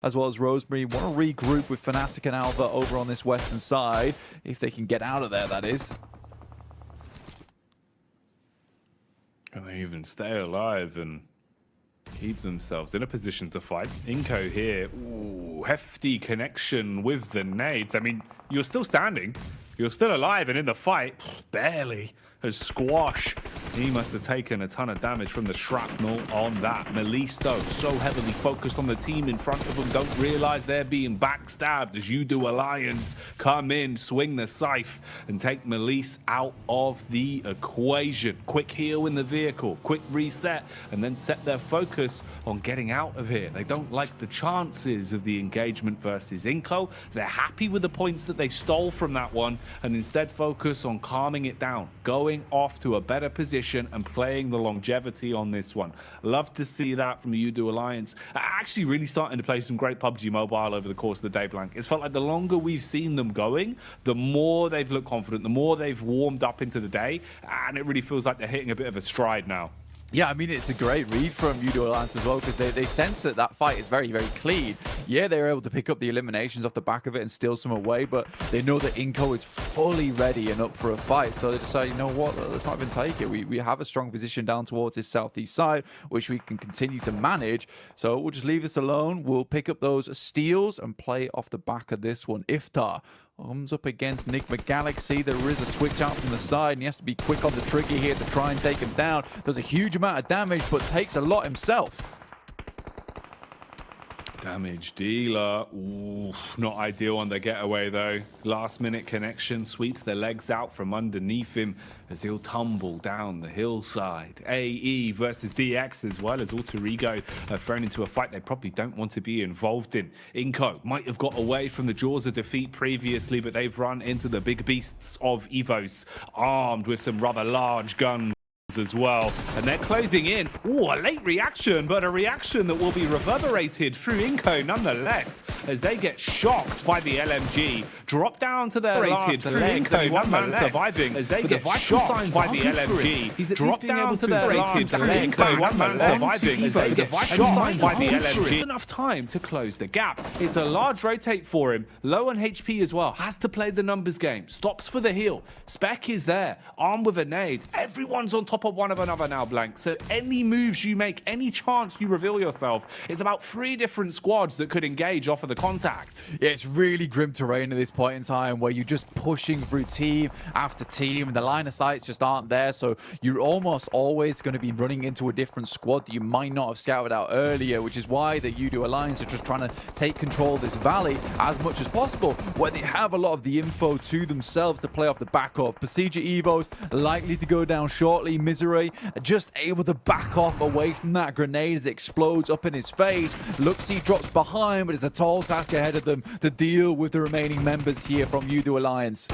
as well as Rosemary want to regroup with Fnatic and Alva over on this western side, if they can get out of there, that is. And they even stay alive and keep themselves in a position to fight. Inko here, ooh, hefty connection with the nades. I mean, you're still standing, you're still alive, and in the fight, barely has Squash. He must have taken a ton of damage from the shrapnel on that. Melisto, so heavily focused on the team in front of them, don't realize they're being backstabbed as You-Do Alliance come in, swing the scythe, and take Melise out of the equation. Quick heal in the vehicle, quick reset, and then set their focus on getting out of here. They don't like the chances of the engagement versus Inko. They're happy with the points that they stole from that one, and instead focus on calming it down, going off to a better position and playing the longevity on this one. Love to see that from the You-Do Alliance. Actually really starting to play some great PUBG Mobile over the course of the day, Blank. It's felt like the longer we've seen them going, the more they've looked confident, the more they've warmed up into the day, and it really feels like they're hitting a bit of a stride now. Yeah, I mean, it's a great read from You-Do Alliance as well, because they sense that that fight is very, very clean. Yeah, they were able to pick up the eliminations off the back of it and steal some away, but they know that Inko is fully ready and up for a fight. So they decide, you know what, let's not even take it. We have a strong position down towards this southeast side, which we can continue to manage. So we'll just leave this alone. We'll pick up those steals and play off the back of this one. Iftar comes up against Enigma Galaxy. There is a switch out from the side, and he has to be quick on the trigger here to try and take him down. Does a huge amount of damage, but takes a lot himself. Damage dealer. Ooh, not ideal on the getaway though. Last minute connection, sweeps the legs out from underneath him as he'll tumble down the hillside. AE versus DX as well as Alter Ego thrown into a fight they probably don't want to be involved in. Inko might have got away from the jaws of defeat previously, but they've run into the big beasts of Evos, armed with some rather large guns as well, and they're closing in. Ooh, a late reaction, but a reaction that will be reverberated through Inko nonetheless as they get shocked by the LMG, drop down to their last leg. One man surviving as they get shocked by the LMG. He's drop down to their last leg. One man surviving as they get shocked by the LMG. Enough time to close the gap. It's a large rotate for him, low on HP as well. Has to play the numbers game. Stops for the heal. Spec is there, armed with a nade. Everyone's on top of one of another now, Blank. So any moves you make, any chance you reveal yourself, it's about 3 different squads that could engage off of the contact. Yeah, it's really grim terrain at this point in time where you're just pushing through team after team and the line of sights just aren't there. So you're almost always going to be running into a different squad that you might not have scouted out earlier, which is why the You-Do Alliance are just trying to take control of this valley as much as possible, where they have a lot of the info to themselves to play off the back of. Procedure Evos likely to go down shortly. Misery just able to back off away from that grenade as it explodes up in his face. Luxie drops behind, but it's a tall task ahead of them to deal with the remaining members here from You-Do Alliance.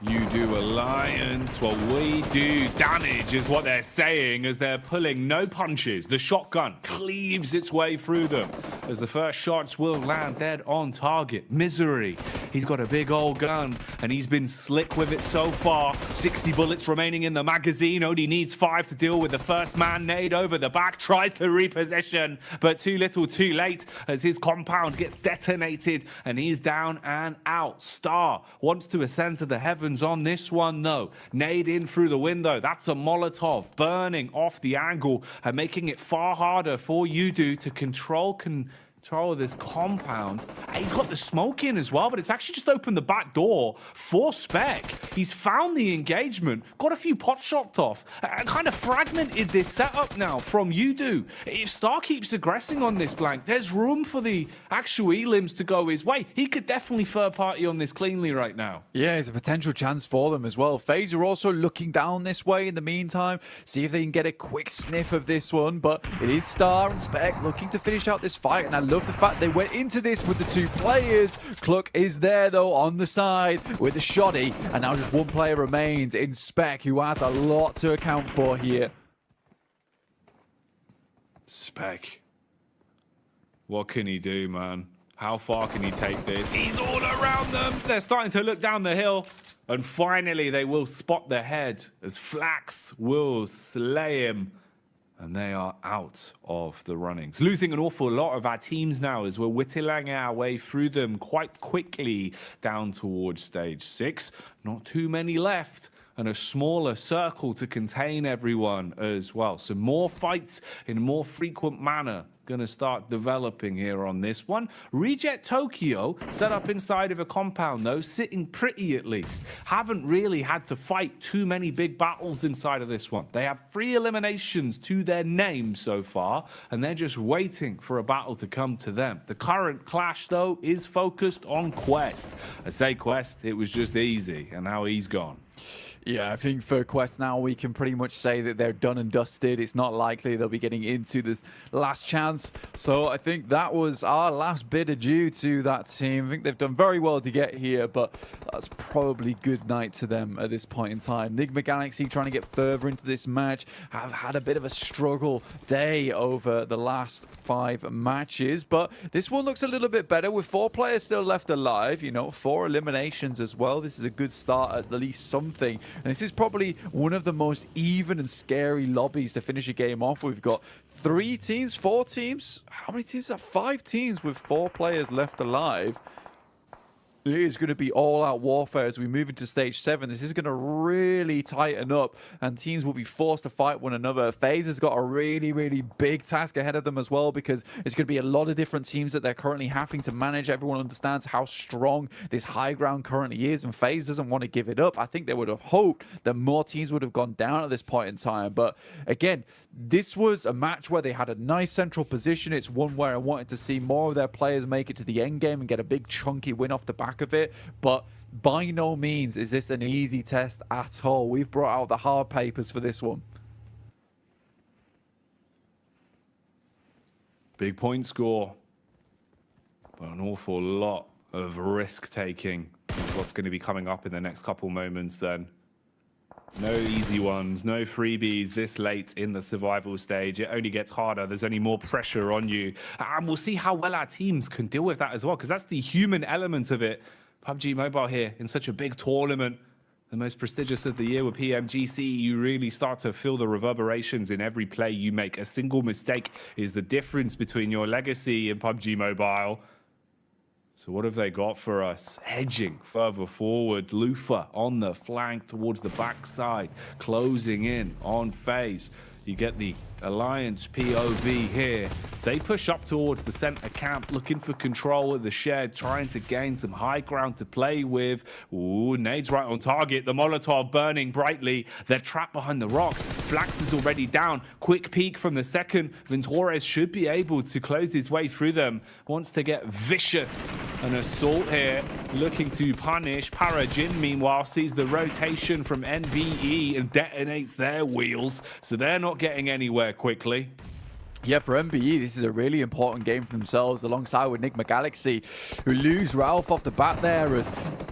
You-Do Alliance, well, we do damage is what they're saying as they're pulling no punches. The shotgun cleaves its way through them as the first shots will land dead on target. Misery, he's got a big old gun and he's been slick with it so far. 60 bullets remaining in the magazine, only needs 5 to deal with the first man. Nade over the back, tries to reposition, but too little too late as his compound gets detonated and he's down and out. Star wants to ascend to the heavens on this one though. Nade in through the window. That's a Molotov burning off the angle and making it far harder for You-Do to control this compound. He's got the smoke in as well, but it's actually just opened the back door for Spec. He's found the engagement, got a few pot shots off, and kind of fragmented this setup now from You-Do. If Star keeps aggressing on this, Blank, there's room for the actual elims to go his way. He could definitely third party on this cleanly right now. Yeah, it's a potential chance for them as well. FaZe are also looking down this way in the meantime, see if they can get a quick sniff of this one, but it is Star and Spec looking to finish out this fight, and I love the fact they went into this with the 2 players. Cluck is there though on the side with the shoddy, and now just 1 player remains in Spec, who has a lot to account for here. Spec, what can he do, man? How far can he take this? He's all around them. They're starting to look down the hill, and finally they will spot the head as Flax will slay him. And they are out of the runnings. Losing an awful lot of our teams now as we're whittling our way through them quite quickly down towards stage 6. Not too many left. And a smaller circle to contain everyone as well. So more fights in a more frequent manner going to start developing here on this one. Reject Tokyo set up inside of a compound though, sitting pretty at least. Haven't really had to fight too many big battles inside of this one. They have 3 eliminations to their name so far, and they're just waiting for a battle to come to them. The current clash though is focused on Quest. I say Quest, it was just easy, and now he's gone. Yeah, I think for Quest now we can pretty much say that they're done and dusted. It's not likely they'll be getting into this last chance. So I think that was our last bit adieu to that team. I think they've done very well to get here, but that's probably good night to them at this point in time. Enigma Galaxy trying to get further into this match have had a bit of a struggle day over the last 5 matches, but this one looks a little bit better with 4 players still left alive, you know, 4 eliminations as well. This is a good start, at least something. And this is probably one of the most even and scary lobbies to finish a game off. We've got 3 teams, 4 teams. How many teams are 5 teams with 4 players left alive. It is going to be all-out warfare as we move into stage 7. This is going to really tighten up, and teams will be forced to fight one another. FaZe has got a really, really big task ahead of them as well, because it's going to be a lot of different teams that they're currently having to manage. Everyone understands how strong this high ground currently is, and FaZe doesn't want to give it up. I think they would have hoped that more teams would have gone down at this point in time. But again, this was a match where they had a nice central position. It's one where I wanted to see more of their players make it to the end game and get a big chunky win off the back of it, but by no means is this an easy test at all. We've brought out the hard papers for this one. Big point score, but an awful lot of risk taking is what's going to be coming up in the next couple moments then. No easy ones, no freebies this late in the survival stage. It only gets harder. There's only more pressure on you. And we'll see how well our teams can deal with that as well, because that's the human element of it. PUBG Mobile here in such a big tournament, the most prestigious of the year with PMGC, you really start to feel the reverberations in every play you make. A single mistake is the difference between your legacy and PUBG Mobile. So what have they got for us? Hedging further forward. Lufa on the flank towards the backside. Closing in on FaZe. You get the Alliance POV here. They push up towards the center camp, looking for control of the shed, trying to gain some high ground to play with. Ooh, nades right on target. The Molotov burning brightly. They're trapped behind the rock. Flax is already down. Quick peek from the second. Ventores should be able to close his way through them. Wants to get vicious. An assault here, looking to punish. Parajin, meanwhile, sees the rotation from NVE and detonates their wheels. So they're not getting anywhere quickly. Yeah, for MBE, this is a really important game for themselves, alongside with Enigma Galaxy, who lose Ralph off the bat there, as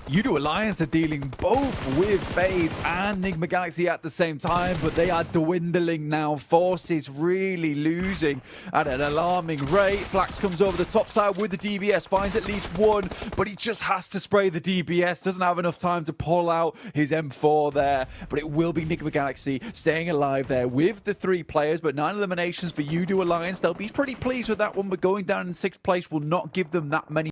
U2 Alliance are dealing both with FaZe and Enigma Galaxy at the same time, but they are dwindling now. Forces really losing at an alarming rate. Flax comes over the top side with the DBS, finds at least one, but he just has to spray the DBS, doesn't have enough time to pull out his M4 there, but it will be Enigma Galaxy staying alive there with the 3 players, but 9 eliminations for U2 Alliance. They'll be pretty pleased with that one, but going down in 6th place will not give them that many